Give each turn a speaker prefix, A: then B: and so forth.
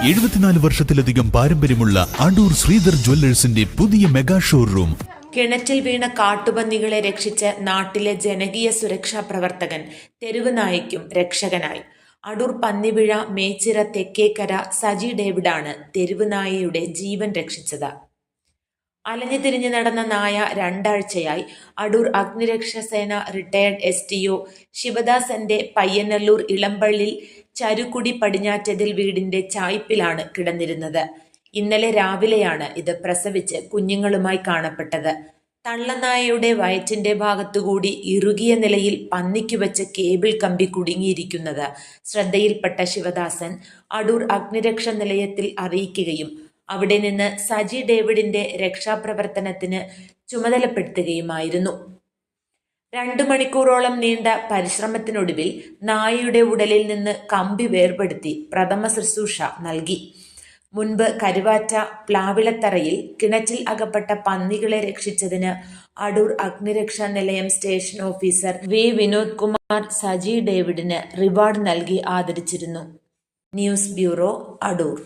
A: 74 വർഷത്തിലധികം പാരമ്പര്യമുള്ള അടൂർ ശ്രീധർ ജ്വല്ലേഴ്സിന്റെ പുതിയ മെഗാ ഷോറൂം.
B: കിണറ്റിൽ വീണ കാട്ടുപന്നികളെ രക്ഷിച്ച് നാട്ടിലെ ജനകീയ സുരക്ഷാ പ്രവർത്തകൻ തെരുവ് നായയ്ക്കും രക്ഷകനായി. അടൂർ പന്നിവിഴ മേച്ചിറ തെക്കേക്കര സജി ഡേവിഡാണ് തെരുവ് നായയുടെ ജീവൻ രക്ഷിച്ചത്. അലഞ്ഞു തിരിഞ്ഞു നടന്ന നായ 2 ആഴ്ചയായി അടൂർ അഗ്നിരക്ഷാസേന റിട്ടയർഡ് STO ശിവദാസന്റെ പയ്യന്നല്ലൂർ ഇളമ്പള്ളിൽ ചരുക്കുടി പടിഞ്ഞാറ്റതിൽ വീടിന്റെ ചായ്പിലാണ് കിടന്നിരുന്നത്. ഇന്നലെ രാവിലെയാണ് ഇത് പ്രസവിച്ച് കുഞ്ഞുങ്ങളുമായി കാണപ്പെട്ടത്. തള്ളനായയുടെ വയറ്റിന്റെ ഭാഗത്തുകൂടി ഇറുകിയ നിലയിൽ പന്നിക്കു വെച്ച് കേബിൾ കമ്പി കുടുങ്ങിയിരിക്കുന്നത് ശ്രദ്ധയിൽപ്പെട്ട ശിവദാസൻ അടൂർ അഗ്നിരക്ഷ നിലയത്തിൽ അറിയിക്കുകയും അവിടെ നിന്ന് സജി ഡേവിഡിന്റെ രക്ഷാപ്രവർത്തനത്തിന് ചുമതലപ്പെടുത്തുകയുമായിരുന്നു. 2 മണിക്കൂറോളം നീണ്ട പരിശ്രമത്തിനൊടുവിൽ നായയുടെ ഉടലിൽ നിന്ന് കമ്പി വേർപെടുത്തി പ്രഥമ ശുശ്രൂഷ നൽകി. മുൻപ് കരുവാറ്റ പ്ലാവിളത്തറയിൽ കിണറ്റിൽ അകപ്പെട്ട പന്നികളെ രക്ഷിച്ചതിന് അടൂർ അഗ്നിരക്ഷാ നിലയം station officer V. Vinod Kumar Saji ഡേവിഡിന് റിവാർഡ് നൽകി ആദരിച്ചിരുന്നു. News bureau, Adoor.